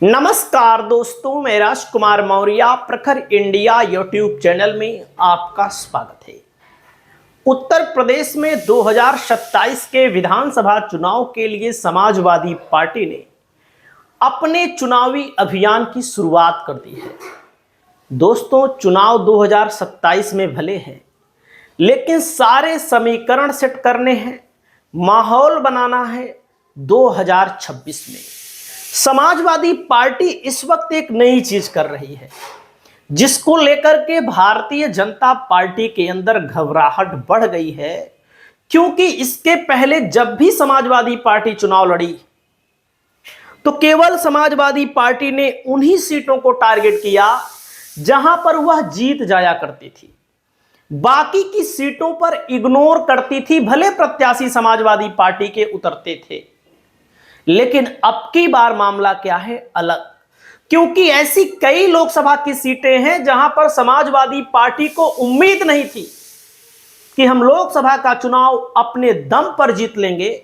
नमस्कार दोस्तों, मैं राजकुमार मौर्य प्रखर इंडिया यूट्यूब चैनल में आपका स्वागत है। उत्तर प्रदेश में 2027 के विधानसभा चुनाव के लिए समाजवादी पार्टी ने अपने चुनावी अभियान की शुरुआत कर दी है। दोस्तों, चुनाव 2027 में भले हैं, लेकिन सारे समीकरण सेट करने हैं, माहौल बनाना है 2026 में। समाजवादी पार्टी इस वक्त एक नई चीज कर रही है, जिसको लेकर के भारतीय जनता पार्टी के अंदर घबराहट बढ़ गई है। क्योंकि इसके पहले जब भी समाजवादी पार्टी चुनाव लड़ी तो केवल समाजवादी पार्टी ने उन्हीं सीटों को टारगेट किया जहां पर वह जीत जाया करती थी, बाकी की सीटों पर इग्नोर करती थी। भले प्रत्याशी समाजवादी पार्टी के उतरते थे, लेकिन अब की बार मामला क्या है, अलग। क्योंकि ऐसी कई लोकसभा की सीटें हैं जहां पर समाजवादी पार्टी को उम्मीद नहीं थी कि हम लोकसभा का चुनाव अपने दम पर जीत लेंगे।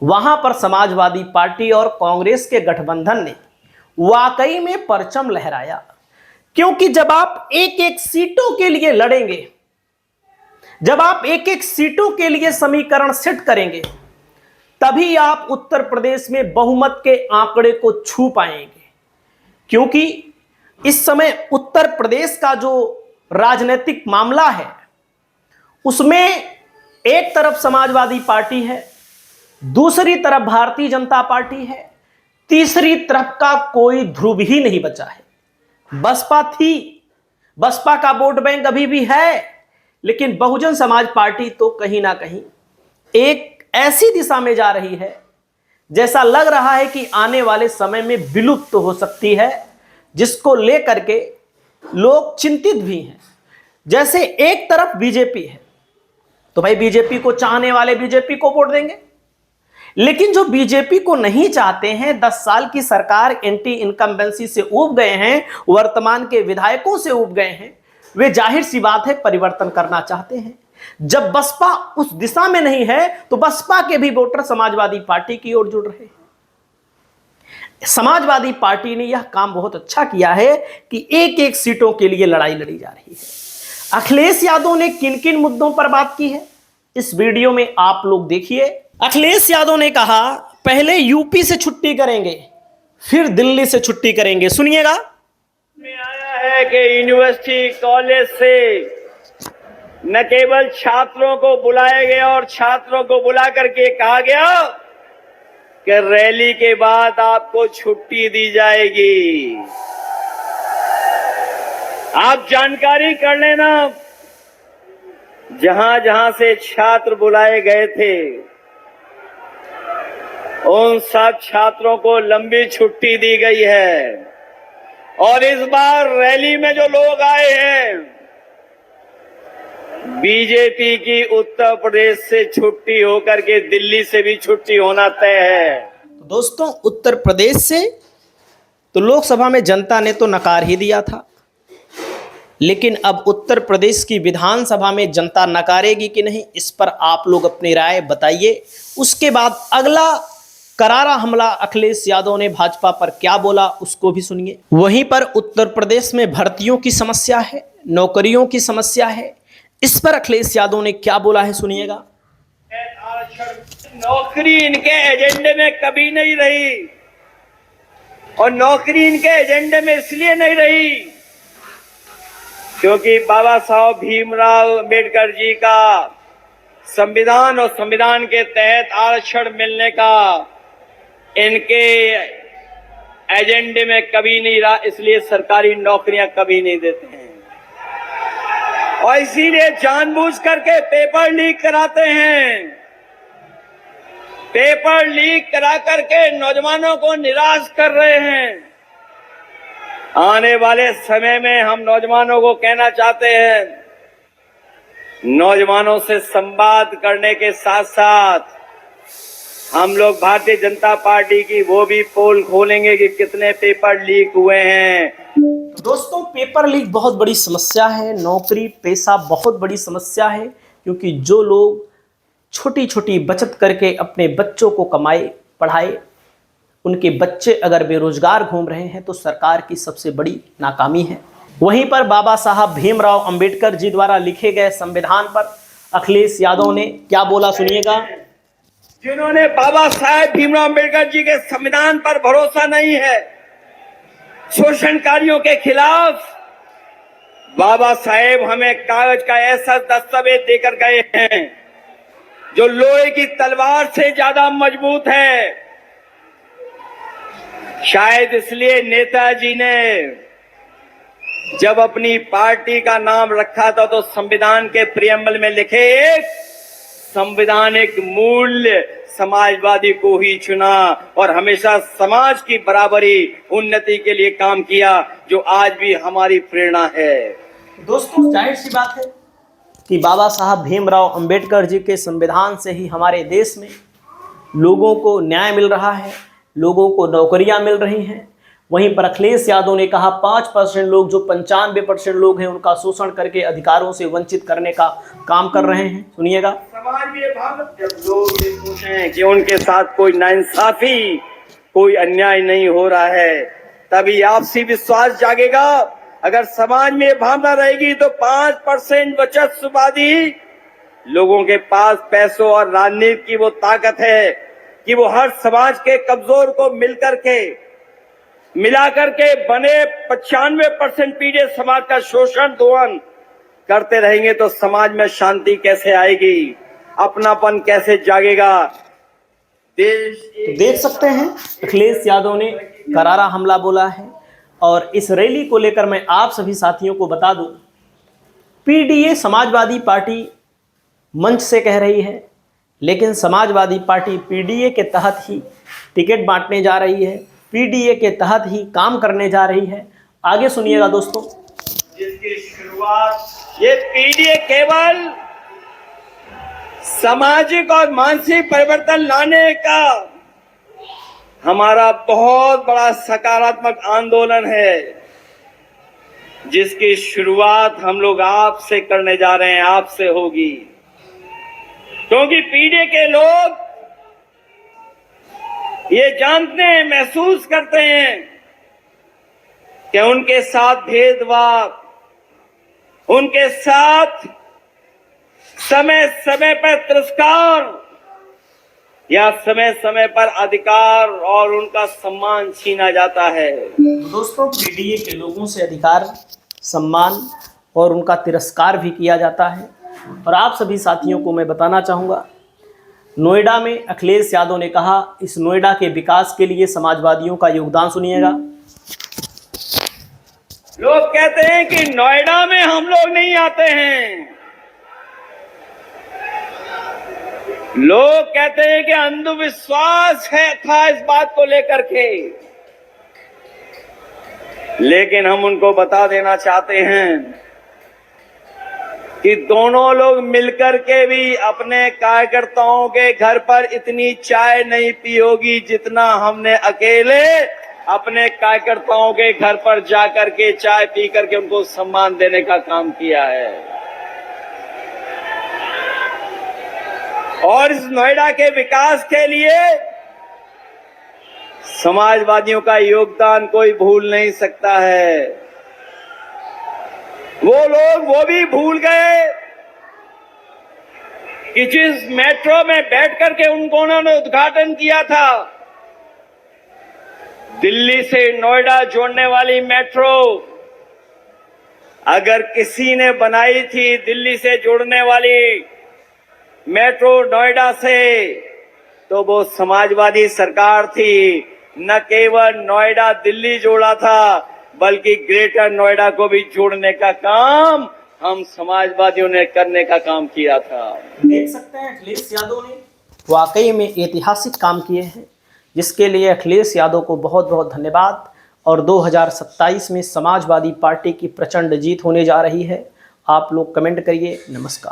वहां पर समाजवादी पार्टी और कांग्रेस के गठबंधन ने वाकई में परचम लहराया। क्योंकि जब आप एक एक सीटों के लिए लड़ेंगे, जब आप एक एक सीटों के लिए समीकरण सेट करेंगे, तभी आप उत्तर प्रदेश में बहुमत के आंकड़े को छू पाएंगे। क्योंकि इस समय उत्तर प्रदेश का जो राजनीतिक मामला है, उसमें एक तरफ समाजवादी पार्टी है, दूसरी तरफ भारतीय जनता पार्टी है, तीसरी तरफ का कोई ध्रुव ही नहीं बचा है। बसपा थी, बसपा का वोट बैंक अभी भी है, लेकिन बहुजन समाज पार्टी तो कहीं ना कहीं एक ऐसी दिशा में जा रही है जैसा लग रहा है कि आने वाले समय में विलुप्त हो सकती है, जिसको लेकर के लोग चिंतित भी हैं। जैसे एक तरफ बीजेपी है, तो भाई बीजेपी को चाहने वाले बीजेपी को वोट देंगे, लेकिन जो बीजेपी को नहीं चाहते हैं, 10 साल की सरकार एंटी इनकम्बेंसी से ऊब गए हैं, वर्तमान के विधायकों से ऊब गए हैं, वे जाहिर सी बात है परिवर्तन करना चाहते हैं। जब बसपा उस दिशा में नहीं है, तो बसपा के भी वोटर समाजवादी पार्टी की ओर जुड़ रहे हैं। समाजवादी पार्टी ने यह काम बहुत अच्छा किया है कि एक एक सीटों के लिए लड़ाई लड़ी जा रही है। अखिलेश यादव ने किन किन मुद्दों पर बात की है, इस वीडियो में आप लोग देखिए। अखिलेश यादव ने कहा, पहले यूपी से छुट्टी करेंगे, फिर दिल्ली से छुट्टी करेंगे। सुनिएगा। में आया है कि यूनिवर्सिटी कॉलेज से न केवल छात्रों को बुलाया गया और छात्रों को बुला करके कहा गया कि रैली के बाद आपको छुट्टी दी जाएगी। आप जानकारी कर लेना, जहां जहां से छात्र बुलाए गए थे, उन सब छात्रों को लंबी छुट्टी दी गई है। और इस बार रैली में जो लोग आए हैं, बीजेपी की उत्तर प्रदेश से छुट्टी होकर के दिल्ली से भी छुट्टी होना तय है। दोस्तों, उत्तर प्रदेश से तो लोकसभा में जनता ने तो नकार ही दिया था, लेकिन अब उत्तर प्रदेश की विधानसभा में जनता नकारेगी कि नहीं, इस पर आप लोग अपनी राय बताइए। उसके बाद अगला करारा हमला अखिलेश यादव ने भाजपा पर क्या बोला, उसको भी सुनिए। वहीं पर उत्तर प्रदेश में भर्तियों की समस्या है, नौकरियों की समस्या है, इस पर अखिलेश यादव ने क्या बोला है, सुनिएगा। नौकरी इनके एजेंडे में कभी नहीं रही, और नौकरी इनके एजेंडे में इसलिए नहीं रही क्योंकि बाबा साहब भीमराव अंबेडकर जी का संविधान और संविधान के तहत आरक्षण मिलने का इनके एजेंडे में कभी नहीं रहा, इसलिए सरकारी नौकरियां कभी नहीं देते हैं। और इसीलिए जानबूझ करके पेपर लीक कराते हैं। पेपर लीक करा करके नौजवानों को निराश कर रहे हैं। आने वाले समय में हम नौजवानों को कहना चाहते हैं, नौजवानों से संवाद करने के साथ साथ हम लोग भारतीय जनता पार्टी की वो भी पोल खोलेंगे कि कितने पेपर लीक हुए हैं। दोस्तों, पेपर लीक बहुत बड़ी समस्या है, नौकरी पेशा बहुत बड़ी समस्या है। क्योंकि जो लोग छोटी छोटी बचत करके अपने बच्चों को कमाए, पढ़ाए, उनके बच्चे अगर बेरोजगार घूम रहे हैं तो सरकार की सबसे बड़ी नाकामी है। वहीं पर बाबा साहब भीमराव अंबेडकर जी द्वारा लिखे गए संविधान पर अखिलेश यादव ने क्या बोला, सुनिएगा। जिन्होंने बाबा साहेब भीमराव अंबेडकर जी के संविधान पर भरोसा नहीं है, शोषणकारियों के खिलाफ बाबा साहेब हमें कागज का ऐसा दस्तावेज देकर गए हैं जो लोहे की तलवार से ज्यादा मजबूत है। शायद इसलिए नेताजी ने जब अपनी पार्टी का नाम रखा था तो संविधान के प्रियम्बल में लिखे एक संवैधानिक मूल्य समाजवादी को ही चुना और हमेशा समाज की बराबरी उन्नति के लिए काम किया, जो आज भी हमारी प्रेरणा है। दोस्तों, जाहिर सी बात है कि बाबा साहब भीमराव अंबेडकर जी के संविधान से ही हमारे देश में लोगों को न्याय मिल रहा है, लोगों को नौकरियां मिल रही हैं। वहीं पर अखिलेश यादव ने कहा 5% लोग जो 95% लोग हैं उनका शोषण करके अधिकारों से वंचित करने का काम कर रहे हैं। सुनिएगा। समाज में जब लोग ये सोचें कि उनके साथ कोई नाइंसाफी, कोई अन्याय नहीं हो रहा है, तभी आपसी विश्वास जागेगा। अगर समाज में भावना रहेगी तो 5% बचतवादी लोगों के पास पैसों और राजनीति की वो ताकत है कि वो हर समाज के कमजोर को मिलाकर के बने 95% पीड़ित समाज का शोषण दोहन करते रहेंगे तो समाज में शांति कैसे आएगी, अपनापन कैसे जागेगा। देश तो देख सकते हैं अखिलेश यादव ने करारा हमला बोला है। और इस रैली को लेकर मैं आप सभी साथियों को बता दूं, पीडीए समाजवादी पार्टी मंच से कह रही है, लेकिन समाजवादी पार्टी पीडीए के तहत ही टिकट बांटने जा रही है, पीडीए के तहत ही काम करने जा रही है। आगे सुनिएगा दोस्तों। जिसकी शुरुआत ये पीडीए केवल सामाजिक और मानसिक परिवर्तन लाने का हमारा बहुत बड़ा सकारात्मक आंदोलन है, जिसकी शुरुआत हम लोग आपसे करने जा रहे हैं, आपसे होगी। क्योंकि पीडीए के लोग ये जानते हैं, महसूस करते हैं कि उनके साथ भेदभाव, उनके साथ समय समय पर तिरस्कार या समय समय पर अधिकार और उनका सम्मान छीना जाता है। दोस्तों, पीडीए के लोगों से अधिकार, सम्मान और उनका तिरस्कार भी किया जाता है। और आप सभी साथियों को मैं बताना चाहूँगा, नोएडा में अखिलेश यादव ने कहा इस नोएडा के विकास के लिए समाजवादियों का योगदान। सुनिएगा। लोग कहते हैं कि नोएडा में हम लोग नहीं आते हैं, लोग कहते हैं कि अंधविश्वास है था इस बात को लेकर के, लेकिन हम उनको बता देना चाहते हैं कि दोनों लोग मिलकर के भी अपने कार्यकर्ताओं के घर पर इतनी चाय नहीं पी होगी जितना हमने अकेले अपने कार्यकर्ताओं के घर पर जाकर के चाय पी करके उनको सम्मान देने का काम किया है। और इस नोएडा के विकास के लिए समाजवादियों का योगदान कोई भूल नहीं सकता है। वो लोग वो भी भूल गए कि जिस मेट्रो में बैठ करके उन्होंने उद्घाटन किया था, दिल्ली से नोएडा जोड़ने वाली मेट्रो, अगर किसी ने बनाई थी दिल्ली से जोड़ने वाली मेट्रो नोएडा से, तो वो समाजवादी सरकार थी। न केवल नोएडा दिल्ली जोड़ा था, बल्कि ग्रेटर नोएडा को भी जोड़ने का काम हम समाजवादियों ने करने का काम किया था। देख सकते हैं अखिलेश यादव ने वाकई में ऐतिहासिक काम किए हैं, जिसके लिए अखिलेश यादव को बहुत बहुत धन्यवाद। और 2027 में समाजवादी पार्टी की प्रचंड जीत होने जा रही है। आप लोग कमेंट करिए। नमस्कार।